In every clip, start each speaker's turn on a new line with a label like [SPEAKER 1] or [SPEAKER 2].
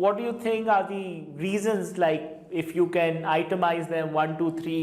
[SPEAKER 1] what do you think are the reasons, like if you can itemize them 1 2 3,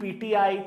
[SPEAKER 1] PTI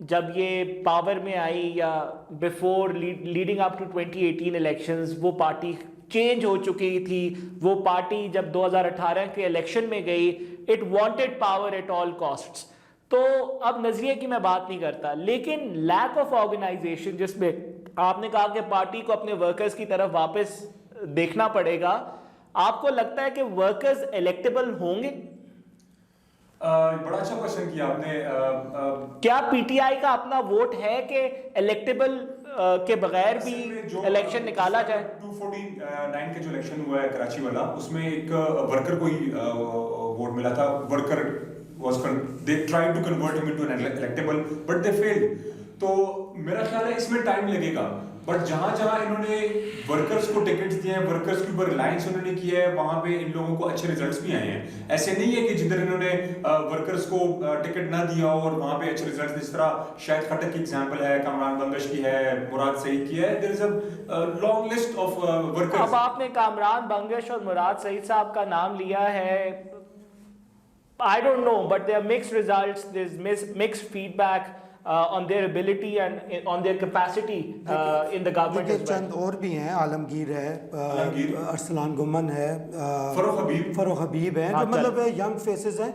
[SPEAKER 1] جب یہ power میں آئی یا before leading up to 2018 elections وہ party change ہو چکی تھی. وہ پارٹی جب 2018 کے الیکشن میں گئی it wanted power at all costs. تو اب نظریے کی میں بات نہیں کرتا, لیکن لیک آف آرگنائزیشن جس میں آپ نے کہا کہ پارٹی کو اپنے ورکرز کی طرف واپس دیکھنا پڑے گا, آپ کو لگتا ہے کہ ورکرز الیکٹیبل ہوں گے؟
[SPEAKER 2] بڑا اچھا کوشچن کیا آپ نے.
[SPEAKER 1] کیا پی ٹی آئی کا اپنا ووٹ ہے کہ الیکٹیبل کے بغیر بھی الیکشن نکالا جائے؟
[SPEAKER 2] 249 کا جو الیکشن ہوا ہے کراچی والا, اس میں ایک ورکر کو ہی ووٹ ملا تھا. Worker they tried to convert him into an electable but they failed. تو میرا خیال ہے اس میں ٹائم لگے گا, بٹ جہاں جہاں انہوں نے ورکرز کو ٹکٹس دیے ہیں, ورکرز کے اوپر ریلائنس انہوں نے کیا ہے, وہاں پہ ان لوگوں کو اچھے ریزلٹس بھی آئے ہیں. ایسے نہیں ہے کہ جدھر انہوں نے ورکرز کو ٹکٹ نہ دیا اور وہاں پہ اچھے ریزلٹس, جس طرح شاہد خٹک کی ایگزامپل ہے, کامران بنگش کی ہے, مراد سعید کی ہے. there is a long list of workers.
[SPEAKER 1] اب آپ نے کامران بنگش اور مراد سعید صاحب کا نام لیا ہے. I don't know, but there are mixed results. There's mixed feedback on their ability and on their capacity in the government as well.
[SPEAKER 3] چند اور بھی ہیں, عالمگیر ہے, ارسلان گمن ہے, فروخ حبیب ہیں, جو مطلب ینگ فیسز ہیں.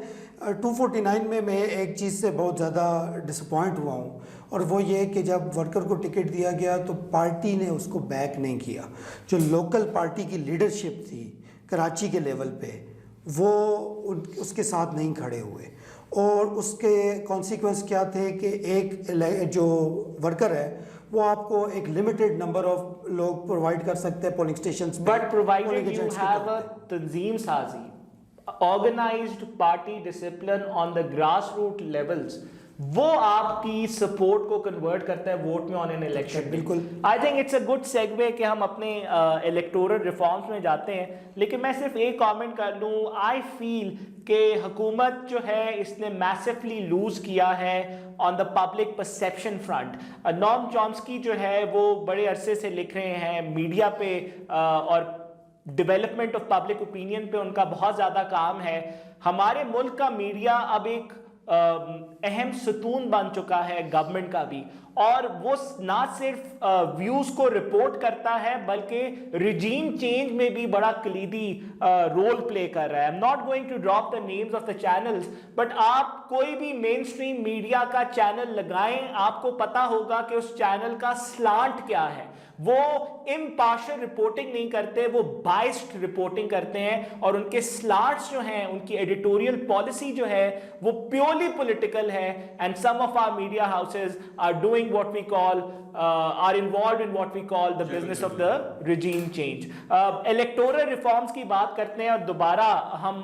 [SPEAKER 3] 249 میں ایک چیز سے بہت زیادہ ڈسپوائنٹ ہوا ہوں, اور وہ یہ کہ جب ورکر کو ٹکٹ دیا گیا تو پارٹی نے اس کو بیک نہیں کیا. جو لوکل پارٹی کی لیڈرشپ تھی کراچی کے لیول پہ, وہ اس کے ساتھ نہیں کھڑے ہوئے, اور اس کے کانسیکوینس کیا تھے کہ ایک جو ورکر ہے وہ آپ کو ایک لمیٹڈ نمبر آف لوگ پرووائڈ کر سکتے ہیں polling stations.
[SPEAKER 1] But provided you have a تنظیم سازی, organised party discipline on the grass root levels, وہ آپ کی سپورٹ کو کنورٹ کرتا ہے ووٹ میں آن این الیکشن.
[SPEAKER 3] بالکل.
[SPEAKER 1] I think it's a good segue کہ ہم اپنے الیکٹورل ریفارمز میں جاتے ہیں. لیکن میں صرف ایک کامنٹ کر لوں, آئی فیل کہ حکومت جو ہے اس نے میسفلی لوز کیا ہے آن دا پبلک پرسیپشن فرنٹ. نام چومسکی جو ہے وہ بڑے عرصے سے لکھ رہے ہیں میڈیا پہ, اور ڈیولپمنٹ آف پبلک اوپینین پہ ان کا بہت زیادہ کام ہے. ہمارے ملک کا میڈیا اب ایک اہم ستون بن چکا ہے گورنمنٹ کا بھی, اور وہ نہ صرف ویوز کو رپورٹ کرتا ہے بلکہ ریجیم چینج میں بھی بڑا کلیدی رول پلے کر رہا ہے. I'm not going to drop the names of the channels, but آپ کوئی بھی مین سٹریم میڈیا کا چینل لگائیں, آپ کو پتا ہوگا کہ اس چینل کا سلانٹ کیا ہے. وہ امپارشل رپورٹنگ نہیں کرتے, وہ بائسڈ رپورٹنگ کرتے ہیں, اور ان کے سلانٹس جو ہیں, ان کی ایڈیٹوریل پالیسی جو ہے وہ پیورلی پولیٹیکل ہے. And some of our media houses are doing what we call are involved in what we call the business of the regime change. electoral reforms کی بات کرتے ہیں, اور دوبارہ ہم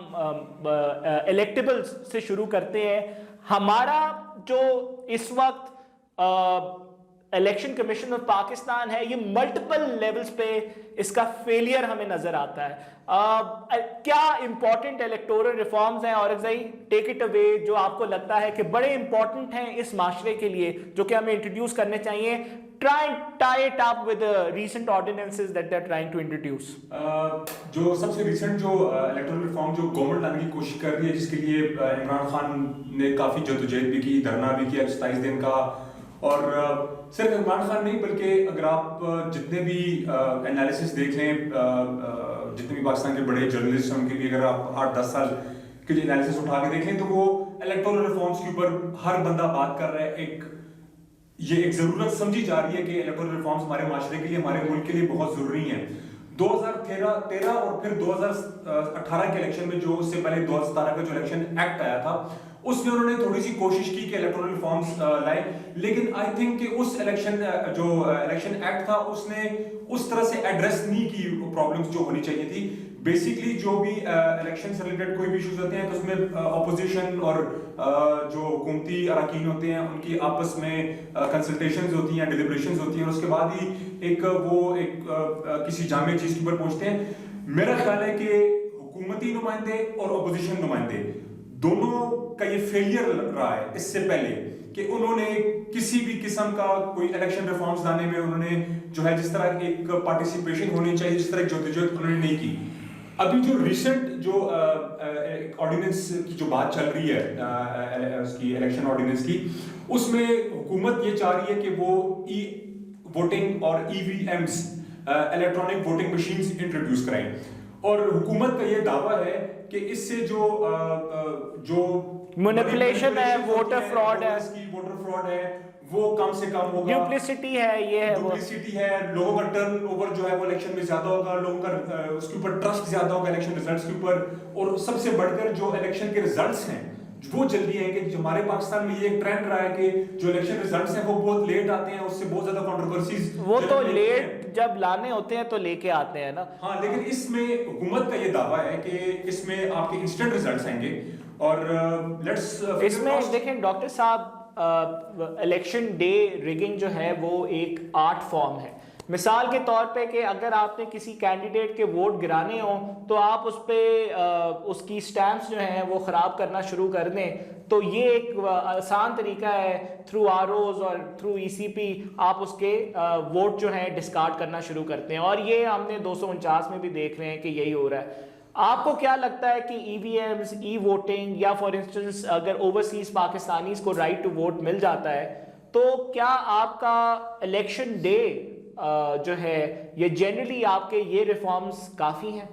[SPEAKER 1] electables سے شروع کرتے ہیں. ہمارا جو اس وقت الیکشن کمیشن آف پاکستان ہے, یہ ملٹیپل لیولز پہ اس کا فیلئر ہمیں نظر آتا ہے. کیا امپورٹنٹ الیکٹورل ریفارمز ہیں, اور ٹیک اٹ اوے, جو آپ کو لگتا ہے کہ بڑے امپورٹنٹ ہیں اس معاشرے کے لیے, جو کہ ہمیں انٹروڈیوس کرنے چاہیے؟ Try and tie it up with the recent ordinances that they're trying to introduce.
[SPEAKER 2] جو سب سے ریسنٹ جو الیکٹورل ریفارم جو گورنمنٹ لانے کی کوشش کر رہی ہے, جس کے لیے عمران خان نے کافی جدوجہد بھی کی, دھرنا بھی کیا 27 دن کا, اور صرف عمران خان نہیں بلکہ اگر آپ جتنے بھی انالیسس دیکھ لیں, جتنے بھی پاکستان کے بڑے جرنلسٹ ہیں ان کے بھی اگر آپ 8-10 سال کے جو انالیسس اٹھا کے دیکھ لیں, تو وہ الیکٹورل ریفارمس کے اوپر ہر بندہ بات کر رہا ہے. یہ ایک ضرورت سمجھی جا رہی ہے کہ الیکٹورل ریفارمس ہمارے معاشرے کے لیے, ہمارے ملک کے لیے بہت ضروری ہیں. 2013 اور پھر 2018 کے الیکشن میں, جو اس سے پہلے 2017 کا جو الیکشن ایکٹ آیا تھا, اس میں انہوں نے تھوڑی سی کوشش کی کہ الیکٹورل ریفارمس لائیں, لیکن آئی تھنک کہ اس الیکشن ایکٹ تھا, اس نے اس طرح سے ایڈریس نہیں کی پرابلمس جو ہونی چاہیے تھی. بیسکلی جو بھی الیکشن سے ریلیٹڈ کوئی بھی ایشوز ہوتے ہیں تو اس میں اپوزیشن اور جو حکومتی اراکین ہوتے ہیں ان کی آپس میں کنسلٹیشنز ہوتی ہیں, ڈیلیبریشنز ہوتی ہیں, اور اس کے بعد ہی ایک کسی جامع چیز کے اوپر پہنچتے ہیں. میرا خیال ہے کہ حکومتی نمائندے اور اپوزیشن نمائندے دونوں کا یہ فیلئر رہا ہے اس سے پہلے کہ انہوں نے کسی بھی قسم کا کوئی الیکشن ریفارمز لانے میں انہوں نے جو ہے جس طرح ایک پارٹیسپیشن ہونی چاہیے, جس طرح ایک جدوجہد انہوں نے نہیں کی. ابھی جو ریسنٹ جو آرڈیننس کی جو بات چل رہی ہے اس کی الیکشن آرڈیننس کی, اس میں حکومت یہ چاہ رہی ہے کہ وہ ای ووٹنگ اور EVMs electronic voting machines introduce کرائیں, اور حکومت کا یہ دعویٰ ہے کہ اس سے جو
[SPEAKER 1] مینیپولیشن ہے, ووٹر فراڈ
[SPEAKER 2] ہے وہ کم سے کم ہوگا,
[SPEAKER 1] ڈپلیسٹی ہے, یہ ہے
[SPEAKER 2] ڈپلیسٹی ہے, لوگوں کا ٹرن اوور جو ہے وہ الیکشن میں زیادہ ہوگا, لوگوں کا اس کے اوپر ٹرسٹ زیادہ ہوگا الیکشن ریزلٹس کے اوپر, اور سب سے بڑھ کر جو الیکشن کے ریزلٹس ہیں وہ جلدی ہیں, کہ ہمارے پاکستان میں یہ ایک ٹرینڈ رہا ہے کہ جو الیکشن ریزلٹس ہیں وہ بہت لیٹ آتے ہیں, اس سے بہت زیادہ کنٹروورسیز,
[SPEAKER 1] وہ تو لیٹ جب لانے ہوتے ہیں تو لے کے آتے ہیں نا.
[SPEAKER 2] ہاں, لیکن اس میں حکومت کا یہ دعویٰ ہے کہ اس میں آپ کے انسٹنٹ ریزلٹس آئیں گے, اور
[SPEAKER 1] اس میں دیکھیں ڈاکٹر صاحب, الیکشن ڈے ریگنگ جو ہے وہ ایک آرٹ فارم ہے. مثال کے طور پہ کہ اگر آپ نے کسی کینڈیڈیٹ کے ووٹ گرانے ہوں تو آپ اس پہ اس کی سٹیمپس جو ہیں وہ خراب کرنا شروع کر دیں, تو یہ ایک آسان طریقہ ہے, تھرو ROs اور تھرو ECP آپ اس کے ووٹ جو ہیں ڈسکارڈ کرنا شروع کرتے ہیں, اور یہ ہم نے 249 میں بھی دیکھ رہے ہیں کہ یہی ہو رہا ہے. آپ کو کیا لگتا ہے کہ EVMs, ای ووٹنگ, یا فار انسٹنس اگر اوورسیز پاکستانیز کو رائٹ ٹو ووٹ مل جاتا ہے تو کیا آپ کا الیکشن ڈے جو ہے یہ جنرلی آپ کے یہ ریفارمز کافی ہیں؟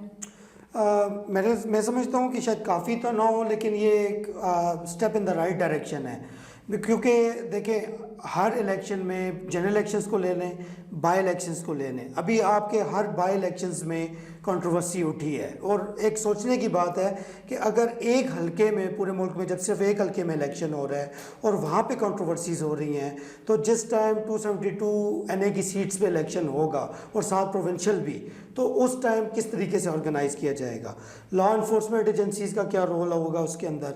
[SPEAKER 3] میں سمجھتا ہوں کہ شاید کافی تو نہ ہو, لیکن یہ ایک step in the right direction ہے, کیونکہ دیکھیں ہر الیکشن میں جنرل الیکشنز کو لے لیں, بائی الیکشنز کو لے لیں, ابھی آپ کے ہر بائی الیکشنز میں کنٹروورسی اٹھی ہے, اور ایک سوچنے کی بات ہے کہ اگر ایک حلقے میں پورے ملک میں جب صرف ایک حلقے میں الیکشن ہو رہا ہے اور وہاں پہ کنٹروورسیز ہو رہی ہیں, تو جس ٹائم 272 NA کی سیٹس پہ الیکشن ہوگا اور 7 پروونشل بھی, تو اس ٹائم کس طریقے سے آرگنائز کیا جائے گا, لا انفورسمنٹ ایجنسیز کا کیا رول ہوگا اس کے اندر.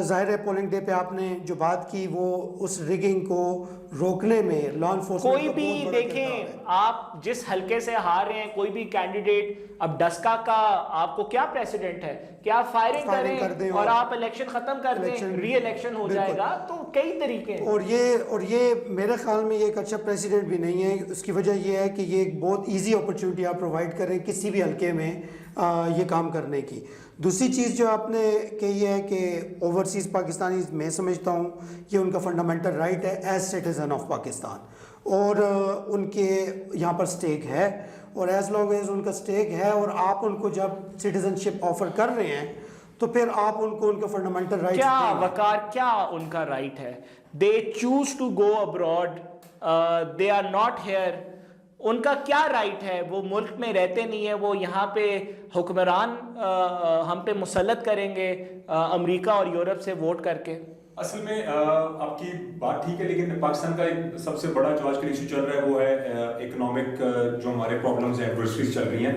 [SPEAKER 3] ظاہر ہے پولنگ ڈے پہ آپ نے جو بات کی وہ اس ریگنگ کو روکنے میں لا انفورسمنٹ
[SPEAKER 1] کوئی بھی دیکھیں, آپ جس حلقے سے ہار رہے ہیں, کوئی بھی کینڈیڈیٹ, اب ڈسکا کا آپ کو کیا پریسیڈنٹ ہے کہ آپ فائرنگ کریں اور آپ الیکشن ختم کر دیں, ری الیکشن ہو جائے گا, تو کئی طریقے ہیں.
[SPEAKER 3] اور یہ میرے خیال میں یہ ایک اچھا پریسیڈنٹ بھی نہیں ہے. اس کی وجہ یہ ہے کہ یہ ایک بہت ایزی اپرچونٹی آپ پرووائڈ کریں کسی بھی حلقے میں یہ کام کرنے کی. دوسری چیز جو آپ نے کہی ہے کہ اوورسیز پاکستانی, میں سمجھتا ہوں یہ ان کا فنڈامنٹل رائٹ ہے ایز سٹیزن آف پاکستان, اور ان کے یہاں پر سٹیک ہے, اور ایز لانگ ایز ان کا سٹیک ہے اور آپ ان کو جب سٹیزن شپ آفر کر رہے ہیں تو پھر آپ ان کو ان کا فنڈامنٹل رائٹ
[SPEAKER 1] کیا وقار, کیا ان کا رائٹ ہے, they choose to go abroad, they are not here, ان کا کیا رائٹ ہے, وہ ملک میں رہتے نہیں ہیں, وہ یہاں پہ حکمران ہم پہ مسلط کریں گے امریکہ اور یورپ سے ووٹ کر کے.
[SPEAKER 2] اصل میں آپ کی بات ٹھیک ہے, لیکن پاکستان کا ایک سب سے بڑا جو آج کل ایشو چل رہا ہے وہ ہے اکنامک, جو ہمارے پرابلمز ہیں, ایڈورسٹیز چل رہی ہیں,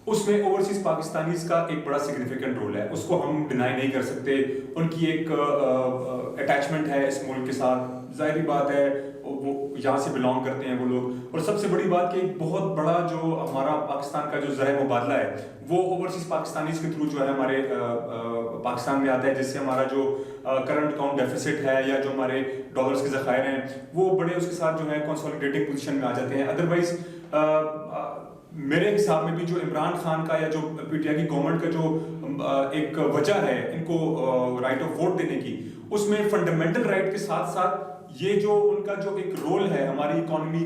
[SPEAKER 2] اس میں اوورسیز پاکستانیز کا ایک بڑا سگنیفیکنٹ رول ہے, اس کو ہم ڈینائی نہیں کر سکتے. ان کی ایک اٹیچمنٹ ہے اس ملک کے ساتھ, ظاہری بات ہے وہ یہاں سے بلانگ کرتے ہیں وہ لوگ, اور سب سے بڑی بات کہ ایک بہت بڑا جو ہمارا پاکستان کا جو ذرائع مبادلہ ہے وہ اوورسیز پاکستانیز کے تھرو جو ہے ہمارے پاکستان میں آتا ہے, جس سے ہمارا جو کرنٹ اکاؤنٹ ڈیفیسٹ ہے یا جو ہمارے ڈالرز کے ذخائر ہیں وہ بڑے اس کے ساتھ جو ہے کنسولیڈیٹنگ پوزیشن میں آ جاتے ہیں. ادروائز میرے حساب میں بھی جو عمران خان کا یا جو PTI کی گورنمنٹ کا جو ایک وجہ ہے ان کو رائٹ آف ووٹ دینے کی, اس میں فنڈامنٹل رائٹ کے ساتھ ساتھ یہ جو ان کا جو ایک رول ہے ہماری اکانومی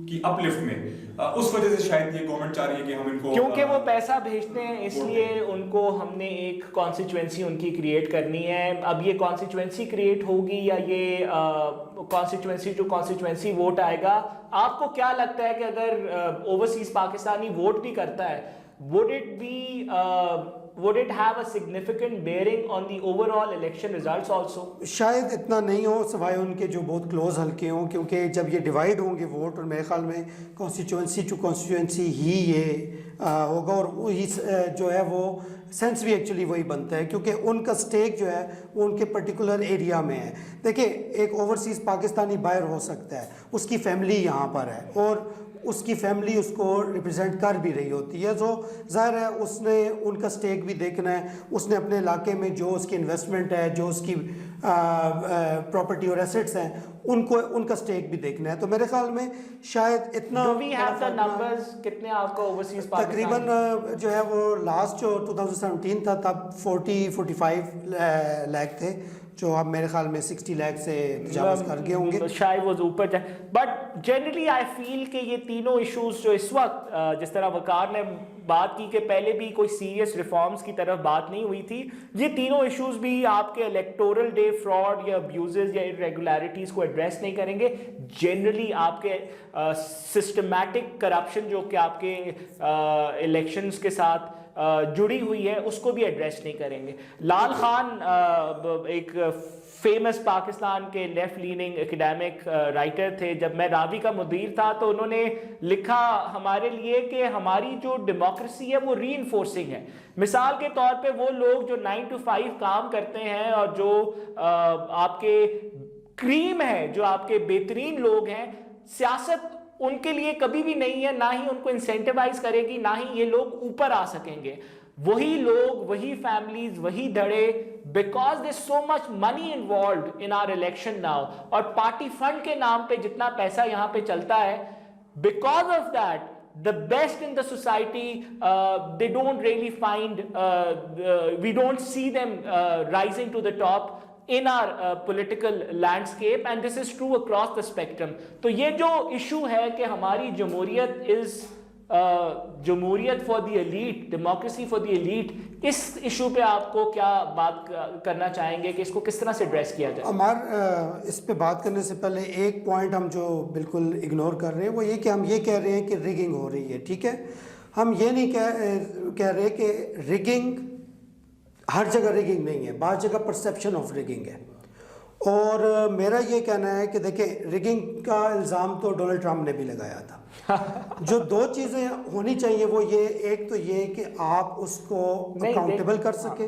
[SPEAKER 2] کی اپ لفٹ میں, اس وجہ سے شاید یہ گورنمنٹ چاہ رہی ہے کہ ہم ان کو,
[SPEAKER 1] کیونکہ وہ پیسہ بھیجتے ہیں اس لیے ان کو ہم نے ایک کانسٹیچوئنسی ان کی کریٹ کرنی ہے. اب یہ کانسٹیچوئنسی کریٹ ہوگی یا یہ کانسٹیچوئنسی ٹو کانسٹیچوئنسی ووٹ آئے گا, آپ کو کیا لگتا ہے کہ اگر اوورسیز پاکستانی ووٹ بھی کرتا ہے, would it have a significant bearing on the overall election results also?
[SPEAKER 3] شاید اتنا نہیں ہو, سوائے ان کے جو بہت کلوز حلقے ہوں, کیونکہ جب یہ ڈیوائیڈ ہوں گے ووٹ, اور میرے خیال میں کانسٹیچوئنسی ٹو کانسٹیچوئنسی ہی یہ ہوگا, اور وہی جو ہے وہ سینس بھی ایکچولی وہی بنتا ہے, کیونکہ ان کا سٹیک جو ہے وہ ان کے پرٹیکولر ایریا میں ہے. دیکھیں ایک اوورسیز پاکستانی باہر ہو سکتا ہے, اس کی فیملی یہاں پر ہے اور اس کی فیملی اس کو ریپرزینٹ کر بھی رہی ہوتی ہے, تو ظاہر ہے اس نے ان کا سٹیک بھی دیکھنا ہے, اس نے اپنے علاقے میں جو اس کی انویسٹمنٹ ہے, جو اس کی پراپرٹی اور ایسٹس ہیں, ان کا سٹیک بھی دیکھنا ہے. تو میرے خیال میں شاید اتنا
[SPEAKER 1] کتنے آپ کو اوورسیز
[SPEAKER 3] تقریباً جو ہے وہ لاسٹ جو 2017 تھا تب 40-45 لاکھ تھے جو اب میرے خیال میں 60 لاکھ سے تجاوز کر گئے ہوں گے،
[SPEAKER 1] شاید وہ اوپر جائے. بٹ جنرلی آئی فیل کہ یہ تینوں ایشوز جو اس وقت جس طرح وقار نے بات کی کہ پہلے بھی کوئی سیریس ریفارمز کی طرف بات نہیں ہوئی تھی، یہ تینوں ایشوز بھی آپ کے الیکٹورل ڈے فراڈ یا ابیوزز یا irregularities کو ایڈریس نہیں کریں گے. جنرلی آپ کے سسٹمیٹک کرپشن جو کہ آپ کے الیکشنز کے ساتھ جڑی ہوئی ہے اس کو بھی ایڈریس نہیں کریں گے. لال خان ایک فیمس پاکستان کے لیفٹ لیننگ اکیڈیمک رائٹر تھے. جب میں راوی کا مدیر تھا تو انہوں نے لکھا ہمارے لیے کہ ہماری جو ڈیموکریسی ہے وہ ری انفورسنگ ہے. مثال کے طور پہ وہ لوگ جو 9 to 5 کام کرتے ہیں اور جو آپ کے کریم ہے، جو آپ کے بہترین لوگ ہیں، سیاست ان کے لیے کبھی بھی نہیں ہے، نہ ہی ان کو انسینٹیوائز کرے گی، نہ ہی یہ لوگ اوپر آ سکیں گے. وہی لوگ، وہی فیملیز، وہی دھڑے، because there so much money involved in our election now, اور پارٹی فنڈ کے نام پہ جتنا پیسہ یہاں پہ چلتا ہے، because of that the best in the society they don't really find we don't see them rising to the top in our political landscape, and this is true across the spectrum. تو یہ جو issue ہے کہ ہماری جمہوریت is جمہوریت for the elite, democracy for the elite, اس issue پہ آپ کو کیا بات کرنا چاہیں گے کہ اس کو کس طرح سے ایڈریس کیا جائے؟
[SPEAKER 3] ہمار اس پہ بات کرنے سے پہلے ایک پوائنٹ ہم جو بالکل اگنور کر رہے ہیں وہ یہ کہ ہم یہ کہہ رہے ہیں کہ ریگنگ ہو رہی ہے. ٹھیک ہے، ہم یہ نہیں کہہ رہے کہ ریگنگ ہر جگہ ریگنگ نہیں ہے، بعض جگہ پرسیپشن آف ریگنگ ہے. اور میرا یہ کہنا ہے کہ دیکھیں، ریگنگ کا الزام تو ڈونلڈ ٹرمپ نے بھی لگایا تھا. جو دو چیزیں ہونی چاہیے وہ یہ، ایک تو یہ کہ آپ اس کو اکاؤنٹیبل کر سکیں،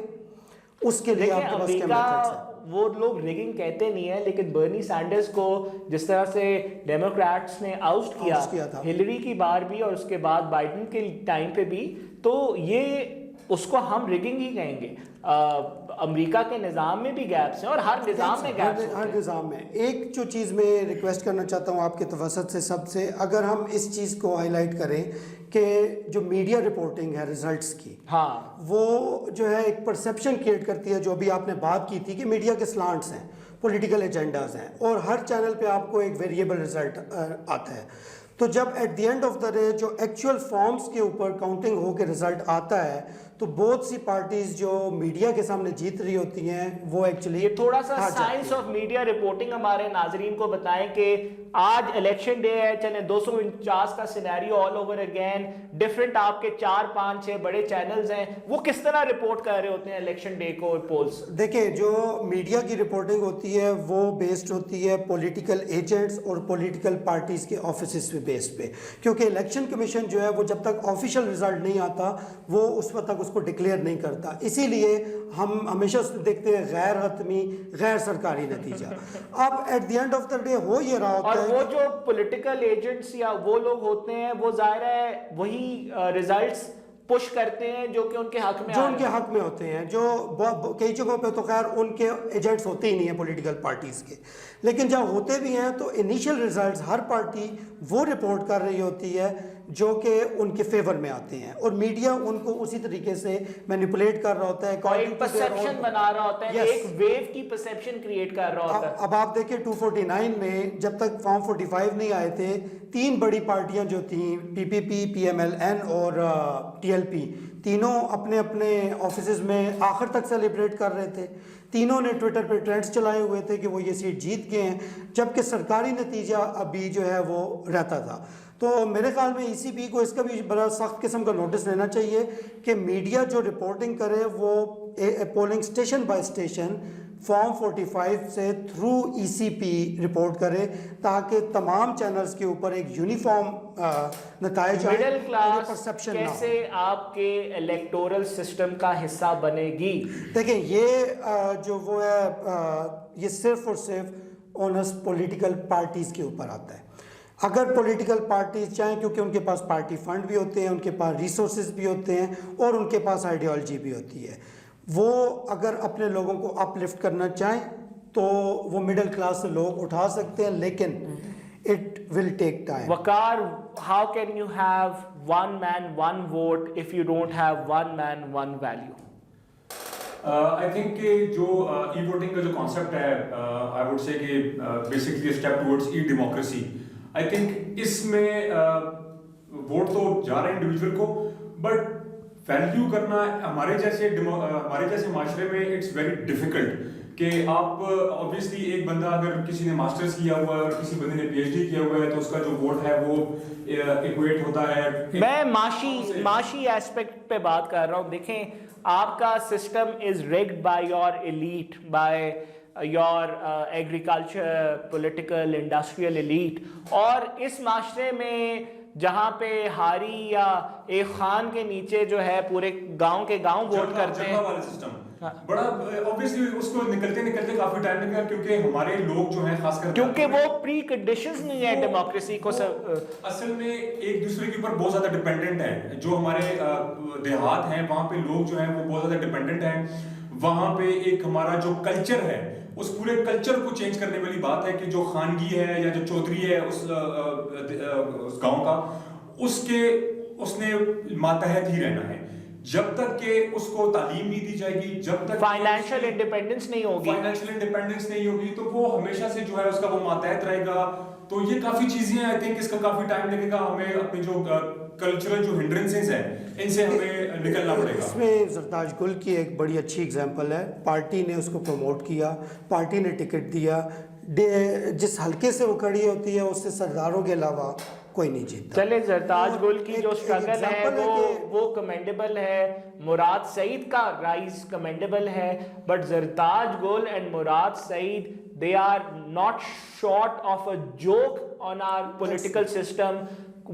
[SPEAKER 3] اس کے لیے آپ کے پاس کیا میتھڈز ہیں.
[SPEAKER 1] وہ لوگ ریگنگ کہتے نہیں ہیں، لیکن برنی سینڈرز کو جس طرح سے ڈیموکریٹس نے آؤٹ کیا تھا ہلری کی بار بھی اور اس کے بعد بائیڈن کے ٹائم پہ بھی، تو یہ اس کو ہم ریگنگ ہی کہیں گے. امریکہ کے نظام میں بھی گیپس ہیں اور ہر نظام میں گیپس ہیں،
[SPEAKER 3] ہر نظام میں. ایک جو چیز میں ریکویسٹ کرنا چاہتا ہوں آپ کے توسط سے، سب سے اگر ہم اس چیز کو ہائی لائٹ کریں کہ جو میڈیا رپورٹنگ ہے ریزلٹس کی،
[SPEAKER 1] ہاں، وہ
[SPEAKER 3] جو ہے ایک پرسیپشن کریٹ کرتی ہے. جو بھی آپ نے بات کی تھی کہ میڈیا کے سلانٹس ہیں، پولیٹیکل ایجنڈاز ہیں، اور ہر چینل پہ آپ کو ایک ویریبل رزلٹ آتا ہے. تو جب at the end of the day جو ایکچوئل فارمز کے اوپر کاؤنٹنگ ہو کے رزلٹ آتا ہے تو بہت سی پارٹیز جو میڈیا کے سامنے جیت رہی ہوتی ہیں وہ ایکچولی،
[SPEAKER 1] یہ تھوڑا سا سائنس آف میڈیا رپورٹنگ ہمارے ناظرین کو بتائیں کہ آج الیکشن ڈے ہے، چلیں 249 کا scenario all over again, different آپ کے 4 5 6 بڑے چینلز ہیں، وہ کس طرح رپورٹ کر رہے ہوتے ہیں الیکشن ڈے کو پولز؟
[SPEAKER 3] دیکھیں، جو میڈیا کی رپورٹنگ ہوتی ہے وہ بیسڈ ہوتی ہے پولیٹیکل ایجنٹس اور پولیٹیکل پارٹیز کے آفیسز پہ بیس پہ، کیونکہ الیکشن کمیشن جو ہے وہ جب تک آفیشیل رزلٹ نہیں آتا وہ اس وقت تک اس کو ڈکلیئر نہیں کرتا. اسی لیے ہم ہمیشہ دیکھتے ہیں غیر حتمی، غیر سرکاری نتیجہ. اب at the end of the day ہو یہ رہا ہوتا ہے،
[SPEAKER 1] اور وہ جو پولیٹیکل ایجنٹس یا وہ لوگ ہوتے ہیں وہ ظاہر ہے وہی ریزلٹس پش کرتے ہیں جو کہ ان کے حق میں،
[SPEAKER 3] جو ان کے حق میں ہوتے ہیں. جو کئی جگہوں پہ تو خیر ان کے ایجنٹس ہوتے ہی نہیں ہیں پولیٹیکل پارٹیز کے، لیکن جب ہوتے بھی ہیں تو انیشیل ریزلٹس ہر پارٹی وہ رپورٹ کر رہی ہوتی ہے جو کہ ان کے فیور میں آتے ہیں، اور میڈیا ان کو اسی طریقے سے مینیپولیٹ کر رہا ہوتا ہے،
[SPEAKER 1] ایک پرسیپشن بنا رہا ہوتا ہے، ایک ویو کی پرسیپشن کریٹ کر رہا ہوتا ہے.
[SPEAKER 3] اب آپ دیکھیں 249 میں جب تک فارم 45 نہیں آئے تھے، 3 بڑی پارٹیاں جو تھیں پی پی پی، پی ایم ایل این اور ٹی ایل پی، تینوں اپنے اپنے آفیسز میں آخر تک سیلیبریٹ کر رہے تھے. تینوں نے ٹویٹر پہ ٹرینڈز چلائے ہوئے تھے کہ وہ یہ سیٹ جیت گئے ہیں، جبکہ سرکاری نتیجہ ابھی جو ہے وہ رہتا تھا. تو میرے خیال میں ای سی پی کو اس کا بھی بڑا سخت قسم کا نوٹس لینا چاہیے کہ میڈیا جو رپورٹنگ کرے وہ polling station by station form 45 سے تھرو ای سی پی رپورٹ کرے، تاکہ تمام چینلز کے اوپر ایک یونیفارم نتائج آئیں.
[SPEAKER 1] مڈل کلاس
[SPEAKER 3] پرسیپشن
[SPEAKER 1] کیسے آپ کے الیکٹورل سسٹم کا حصہ بنے گی؟
[SPEAKER 3] دیکھیں، یہ جو وہ ہے یہ صرف اور صرف اونس پولیٹیکل پارٹیز کے اوپر آتا ہے. اگر پولیٹیکل پارٹیز چاہیں، کیونکہ ان کے پاس پارٹی فنڈ بھی ہوتے ہیں، ان کے پاس ریسورسز بھی ہوتے ہیں، اور ان کے پاس آئیڈیالوجی بھی ہوتی ہے، وہ اگر اپنے لوگوں کو اپ لفٹ کرنا چاہیں تو وہ مڈل کلاس سے لوگ اٹھا سکتے ہیں، لیکن it will take time.
[SPEAKER 1] Waqar, how can you have one man one vote if you don't have one man one value?
[SPEAKER 2] I think کہ جو ای ووٹنگ کا جو کانسیپٹ ہے آئی ووڈ سے کہ basically step towards e democracy. I think اس میں vote تو جا رہے ہیں انڈیویجول کو, بٹ ویلیو کرنا ہمارے جیسے معاشرے میں اٹس ویری ڈیفیکلٹ کہ آپ obviously ایک بندہ اگر کسی نے ماسٹرز کیا ہوا ہے اور کسی بندے نے پی ایچ ڈی کیا ہوا ہے تو اس کا جو ووٹ ہے وہ ایکویٹ ہوتا ہے.
[SPEAKER 1] میں معاشی ایسپیکٹ پہ بات کر رہا ہوں. دیکھیں آپ کا system is ragged by your elite, by your agriculture, political, industrial elite, اور اس معاشرے میں جہاں پہ ہاری یا ایک خان کے نیچے جو ہے پورے گاؤں کے گاؤں ووٹ کرتے ہیں,
[SPEAKER 2] بڑا obviously اس کو نکلتے کافی ٹائم لگا کیونکہ ہمارے لوگ جو ہیں خاص کر
[SPEAKER 1] کیونکہ وہ پری کنڈیشنز نہیں ہے ڈیموکریسی کو.
[SPEAKER 2] اصل میں ایک دوسرے کے اوپر بہت زیادہ ڈیپینڈنٹ ہیں. جو ہمارے دیہات ہیں وہاں پہ لوگ جو ہیں وہ بہت زیادہ ڈیپینڈنٹ ہیں. وہاں پہ ایک ہمارا جو کلچر ہے اس پورے کلچر کو چینج کرنے والی بات ہے کہ جو خانگی ہے یا جو چودھری ہے اس گاؤں کا, اس نے ماتحت ہی رہنا ہے. جب تک کہ اس کو تعلیم نہیں دی جائے گی, جب تک
[SPEAKER 1] فائنینشیل انڈیپینڈنس نہیں
[SPEAKER 2] ہوگی تو وہ ہمیشہ سے جو ہے اس کا وہ ماتحت رہے گا. تو یہ کافی چیزیں ہیں, آئی تھنک اس کا کافی ٹائم لگے گا. ہمیں اپنے جو کلچرل جو ہنڈرنسز ہیں ان سے ہمیں نکلنا پڑے گا.
[SPEAKER 3] اس میں زرتاج گل کی ایک بڑی اچھی اگزامپل ہے. پارٹی نے اس کو پروموٹ کیا, پارٹی نے ٹکٹ دیا, جس حلقے سے وہ کھڑی ہوتی ہے اس سے سرداروں کے علاوہ کوئی نہیں جیتا.
[SPEAKER 1] چلے زرتاج گل کی جو اسٹرگل ہے وہ کمینڈیبل ہے, مراد سعید کا رائز کمینڈیبل ہے, but Zartaj Gul and Murad Saeed they are not short of a joke on our political system.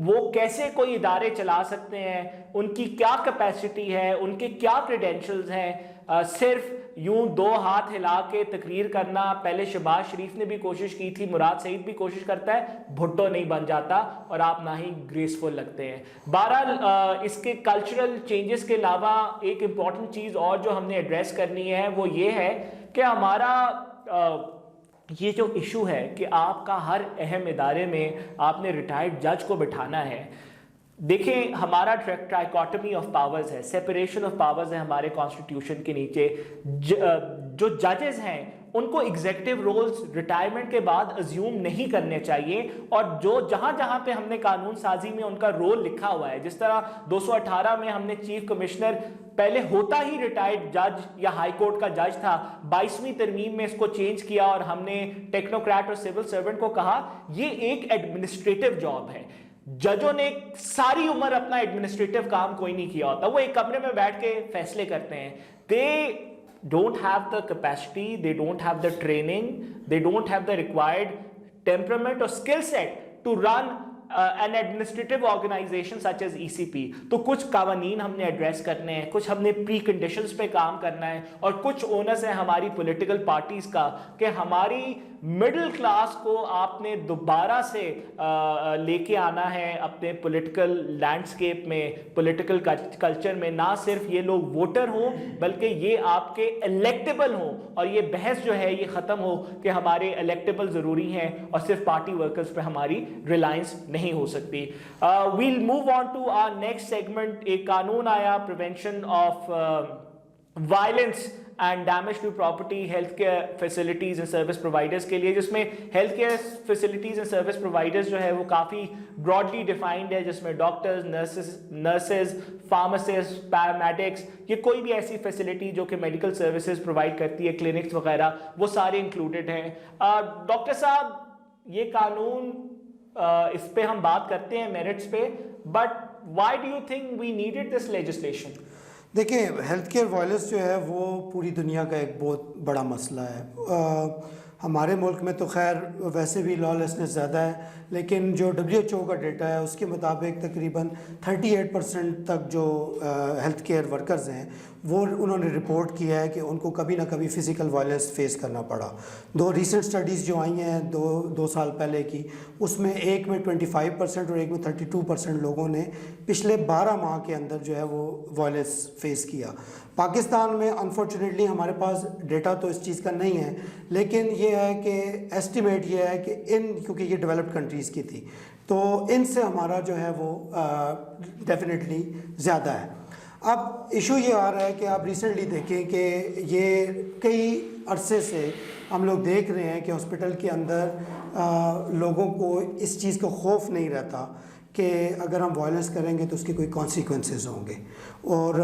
[SPEAKER 1] وہ کیسے کوئی ادارے چلا سکتے ہیں, ان کی کیا کیپیسٹی ہے, ان کے کیا کریڈینشلز ہیں. صرف یوں دو ہاتھ ہلا کے تقریر کرنا, پہلے شہباز شریف نے بھی کوشش کی تھی, مراد سعید بھی کوشش کرتا ہے, بھٹو نہیں بن جاتا اور آپ نہ ہی گریسفل لگتے ہیں. بہرحال اس کے کلچرل چینجز کے علاوہ ایک امپورٹنٹ چیز اور جو ہم نے ایڈریس کرنی ہے وہ یہ ہے کہ ہمارا یہ جو ایشو ہے کہ آپ کا ہر اہم ادارے میں آپ نے ریٹائرڈ جج کو بٹھانا ہے. دیکھیں ہمارا ٹرائیکاٹمی آف پاورز ہے, سیپریشن آف پاورز ہے ہمارے کانسٹیٹیوشن کے نیچے. جو ججز ہیں ان کو ایگزیکٹو رولز ریٹائرمنٹ کے بعد ازیوم نہیں کرنے چاہیے, اور جو جہاں جہاں پہ ہم نے قانون سازی میں ان کا رول لکھا ہوا ہے, جس طرح 218 میں ہم نے چیف کمشنر پہلے ہوتا ہی ریٹائرڈ جج یا ہائی کورٹ کا جج تھا, 22ویں ترمیم میں اس کو چینج کیا اور ہم نے ٹیکنوکریٹ اور سول سرونٹ کو کہا یہ ایک ایڈمنسٹریٹو جاب ہے. ججوں نے ساری عمر اپنا ایڈمنسٹریٹو کام کوئی نہیں کیا ہوتا, وہ ایک کمرے میں بیٹھ کے فیصلے کرتے ہیں. They don't have the capacity, they don't have the training, they don't have the required temperament or skill set to run an administrative organization such as ECP. تو کچھ قوانین ہم نے ایڈریس کرنے ہیں, کچھ ہم نے پری کنڈیشنز پہ کام کرنا ہے, اور کچھ اونرز ہیں ہماری پولیٹیکل پارٹیز کا کہ ہماری مڈل کلاس کو آپ نے دوبارہ سے لے کے آنا ہے اپنے پولیٹیکل لینڈسکیپ میں, پولیٹیکل کلچر میں. نہ صرف یہ لوگ ووٹر ہوں بلکہ یہ آپ کے الیکٹیبل ہوں, اور یہ بحث جو ہے یہ ختم ہو کہ ہمارے الیکٹیبل ضروری ہیں اور صرف پارٹی ورکرز پہ ہماری ریلائنس نہیں ہو سکتی. Well move on to our next segment. ایک قانون آیا prevention of violence and damage to property health care facilities and service providers کے لیے, جس میں health care facilities and service providers جو ہے وہ کافی براڈلی ڈیفائنڈ ہے, جس میں ڈاکٹرز, نرسز, فارماسسٹ, پیرامیڈکس, یہ کوئی بھی ایسی فیسلٹی جو کہ میڈیکل سروسز پرووائڈ کرتی ہے, کلینکس وغیرہ, وہ سارے انکلوڈیڈ ہیں. ڈاکٹر صاحب یہ قانون اس پہ ہم بات کرتے ہیں میرٹس پہ, but why do you think we needed this legislation?
[SPEAKER 3] دیکھیں ہیلتھ کیئر وائلنس جو ہے وہ پوری دنیا کا ایک بہت بڑا مسئلہ ہے. ہمارے ملک میں تو خیر ویسے بھی لا لیسنس زیادہ ہے, لیکن جو WHO کا ڈیٹا ہے اس کے مطابق تقریباً 38% تک جو ہیلتھ کیئر ورکرز ہیں وہ انہوں نے رپورٹ کیا ہے کہ ان کو کبھی نہ کبھی فزیکل وائلنس فیس کرنا پڑا. 2 ریسنٹ سٹڈیز جو آئی ہیں 2 سال پہلے کی, اس میں ایک میں 25% اور ایک میں 32% لوگوں نے پچھلے 12 ماہ کے اندر جو ہے وہ وائلنس فیس کیا. پاکستان میں انفارچونیٹلی ہمارے پاس ڈیٹا تو اس چیز کا نہیں ہے, لیکن یہ ہے کہ ایسٹیمیٹ یہ ہے کہ کیونکہ یہ ڈیولپڈ کنٹریز کی تھی تو ان سے ہمارا جو ہے وہ ڈیفینیٹلی زیادہ ہے. اب ایشو یہ آ رہا ہے کہ آپ ریسنٹلی دیکھیں کہ یہ کئی عرصے سے ہم لوگ دیکھ رہے ہیں کہ ہاسپٹل کے اندر لوگوں کو اس چیز کا خوف نہیں رہتا کہ اگر ہم وائلنس کریں گے تو اس کے کوئی کانسیکوینسز ہوں گے، اور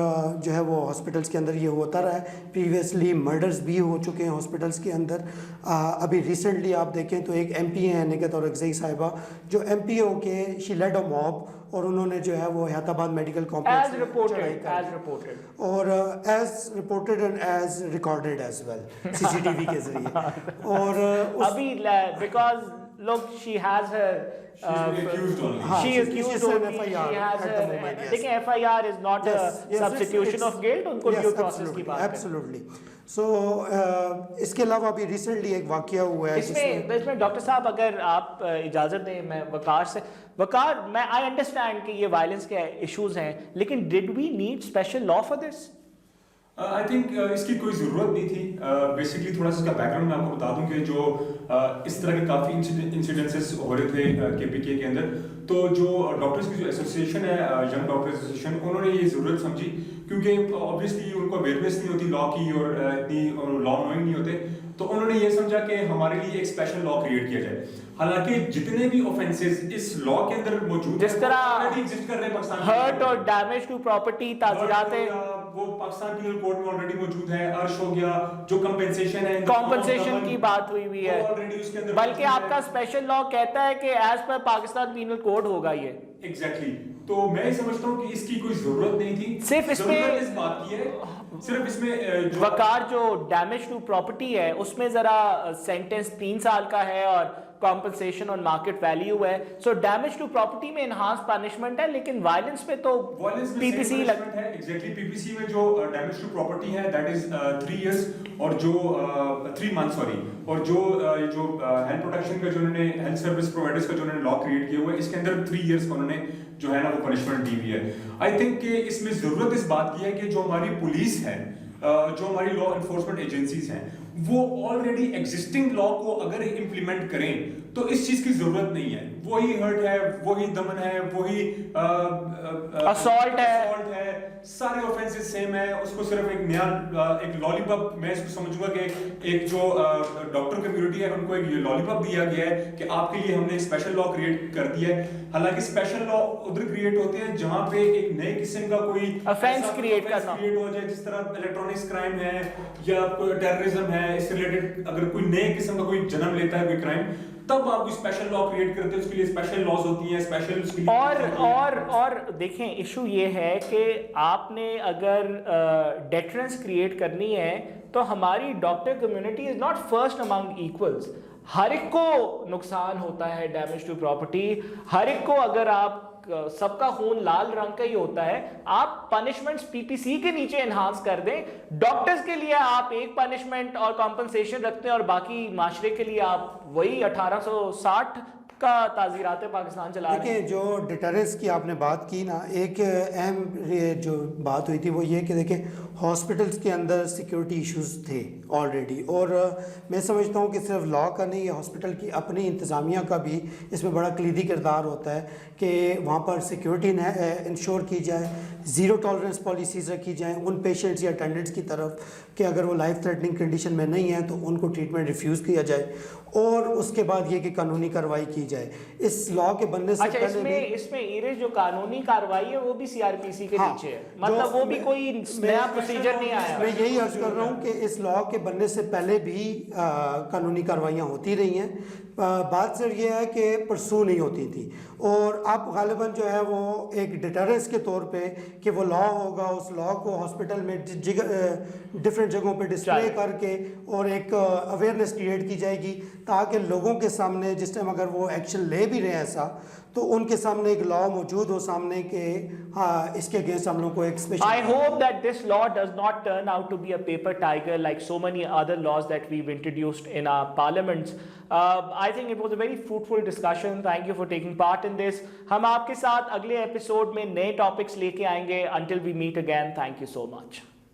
[SPEAKER 3] جو ہے وہ ہاسپٹلس کے اندر یہ ہوتا رہا ہے. پریویسلی مرڈرز بھی ہو چکے ہیں ہاسپٹلس کے اندر. ابھی ریسنٹلی آپ دیکھیں تو ایک ایم پی ہیں نگہت اورکزئی صاحبہ، جو ایم پی او کے شی لیڈ اے موب، اور انہوں نے جو ہے وہ حیات آباد میڈیکل کمپلیکس اور as reported and as recorded as well C C T V کے ذریعے. اور
[SPEAKER 1] ابھی because look she has her she is accused only, she has her لیکن FIR is not a substitution of guilt، ان کو due process کی بات ہے.
[SPEAKER 3] absolutely. so اس کے علاوہ ابھی ریسنٹلی ایک واقعہ ہوا ہے
[SPEAKER 1] اس میں ڈاکٹر صاحب اگر آپ اجازت دیں میں وقار میں آئی انڈرسٹینڈ کہ یہ وائلنس کے ایشوز ہیں، لیکن did we need special law for this?
[SPEAKER 2] I think اس کی کوئی ضرورت نہیں تھی. بیسکلی تھوڑا سا اس کا بیک گراؤنڈ میں آپ کو بتا دوں کہ جو اس طرح کے کافی انسیڈنسز ہو رہے تھے کے پی کے اندر، تو جو ڈاکٹرز کی جو ایسوسیشن ہے ینگ ڈاکٹر ایسوسیشن، انہوں نے یہ ضرورت سمجھی کیونکہ اوبویسلی ان کو اویئرنیس نہیں ہوتی لا کی اور اتنی لا نوئنگ نہیں ہوتے، تو انہوں نے یہ سمجھا کہ ہمارے لیے ایک اسپیشل لا کریٹ کیا جائے. حالانکہ جتنے بھی اوفینسز اس لا کے اندر موجود
[SPEAKER 1] جس طرح
[SPEAKER 2] ایگزسٹ کر رہے ہیں پاکستان
[SPEAKER 1] ہرٹ اور ڈیمیج ٹو پراپرٹی تعزیرات،
[SPEAKER 2] وہ پاکستان پینل کوڈ میں آلریڈی موجود ہے. عرش ہو گیا، جو
[SPEAKER 1] کمپنسیشن کی بات ہوئی ہے، بلکہ آپ کا اسپیشل لا کہتا ہے کہ as per Pakistan penal code ہوگا یہ.
[SPEAKER 2] ایگزیکٹلی. تو میں سمجھتا ہوں کہ اس کی کوئی ضرورت نہیں تھی.
[SPEAKER 1] صرف اس میں
[SPEAKER 2] اس بات کی ہے، صرف اس میں
[SPEAKER 1] وقار جو ڈیمیج ٹو پراپرٹی ہے اس میں ذرا سینٹنس 3 سال کا ہے اور کمپنسیشن اور مارکیٹ ویلیو ہے. سو ڈیمیج ٹو پراپرٹی میں انہانس پنشمنٹ ہے، لیکن وائلنس میں تو پی پی سی
[SPEAKER 2] لگتا ہے. ایگزیکٹلی پی پی سی میں جو ڈیمیج ٹو پراپرٹی ہے دیٹ از 3 ایئرس اور جو 3 منتھ سوری، اور جو ہیلتھ پروٹیکشن کا جو انہوں نے ہیلتھ سروس پرووائڈرز کا جو انہوں نے لا کریٹ کیا ہوا ہے، اس کے اندر 3 ایئرس کا انہوں نے جو ہے نا وہ پنشمنٹ دی ہوئی ہے. آئی تھنک کہ اس میں ضرورت اس بات کی ہے کہ جو ہماری پولیس ہے، جو ہماری لا انفورسمنٹ ایجنسیز ہیں، وہ آلریڈی ایگزسٹنگ لا کو اگر امپلیمنٹ کریں تو اس چیز کی ضرورت نہیں ہے. وہی ہرٹ ہے، وہی دمن ہے، وہی
[SPEAKER 1] اسالٹ
[SPEAKER 2] ہے، سارے اوفینسز سیم ہے. اس کو صرف ایک نیا ایک لالی پاپ، میں اس کو سمجھوں گا کہ ایک جو ڈاکٹر کمیونٹی ہے ان کو ایک لالی پاپ دیا گیا ہے کہ آپ کے لیے ہم نے ایک اسپیشل لا کریٹ کر دیا ہے. حالانکہ اسپیشل لا ادھر کریٹ ہوتے ہیں جہاں پہ ایک نئے قسم کا کوئی
[SPEAKER 1] افینس کریٹ
[SPEAKER 2] ہو جائے، جس طرح الیکٹرانکس کرائم ہے یا کوئی ٹیررزم ہے، اس سے ریلیٹڈ اگر کوئی نئے قسم کا کوئی جنم لیتا ہے کوئی کرائم، تب آپ کوئی اسپیشل لا کریٹ کرتے ہیں. اس کے لیے اسپیشل لاز ہوتی ہیں، اسپیشل اس کے لیے.
[SPEAKER 1] اور دیکھیں ایشو یہ ہے کہ آپ نے اگر ڈیٹرنس کریٹ کرنی ہے تو ہماری doctor community is not first among equals. ہر ایک کو نقصان ہوتا ہے ڈیمیج ٹو پراپرٹی، ہر ایک کو. اگر آپ سب کا خون لال رنگ کا ہی ہوتا ہے، آپ پنشمنٹس پی پی سی کے نیچے انہانس کر دیں. ڈاکٹرز کے لیے آپ ایک پنشمنٹ اور کمپنسیشن رکھتے ہیں اور باقی معاشرے کے لیے آپ وہی 1860 کا تعزیرات پاکستان چلا رہے ہیں.
[SPEAKER 3] دیکھیں جو ڈیٹرنس کی آپ نے بات کی نا، ایک اہم جو بات ہوئی تھی وہ یہ کہ دیکھیں ہاسپٹلس کے اندر سیکیورٹی ایشوز تھے آلریڈی، اور میں سمجھتا ہوں کہ صرف لا کا نہیں، یہ ہاسپٹل کی اپنی انتظامیہ کا بھی اس میں بڑا کلیدی کردار ہوتا ہے کہ وہاں پر سیکیورٹی انشور کی جائے، زیرو ٹالرنس پالیسیز رکھی جائیں ان پیشنٹس یا اٹینڈنٹس کی طرف کہ اگر وہ لائف تھریٹننگ کنڈیشن میں نہیں ہیں تو ان کو ٹریٹمنٹ ریفیوز کیا جائے، اور اس کے بعد یہ کہ قانونی کارروائی کی جائے. اس لا کے بننے سے پہلے
[SPEAKER 1] اس میں ایرے جو قانونی کارروائی ہے وہ بھی سی آر پی سی کے نیچے ہے، مطلب وہ بھی کوئی نیا پروسیجر نہیں آیا.
[SPEAKER 3] میں یہی عرض کر رہا ہوں کہ اس لا کے بننے سے پہلے بھی قانونی کارروائیاں ہوتی رہی ہیں. بات صرف یہ ہے کہ پرسو نہیں ہوتی تھی، اور اب غالباً جو ہے وہ ایک ڈیٹرنس کے طور پہ کہ وہ لا ہوگا، اس لا کو ہاسپٹل میں ڈفرینٹ جگہوں پہ ڈسپلے کر کے اور ایک اویئرنیس کریٹ کی جائے گی تاکہ لوگوں کے سامنے جس ٹائم اگر وہ ایکشن لے بھی رہے ہیں ایسا تو ان کے سامنے ایک لا موجود ہو سامنے کہ ہاں اس کے اگینسٹ ہم لوگ کو ایک special.
[SPEAKER 1] I hope that this law does not turn out to be a paper tiger like so many other laws that we've introduced in our parliaments. I think it was a very fruitful discussion. Thank you for taking part in this. ہم آپ کے ساتھ اگلے episode میں نئے topics لے کے آئیں گے. Until we meet again, thank you so much.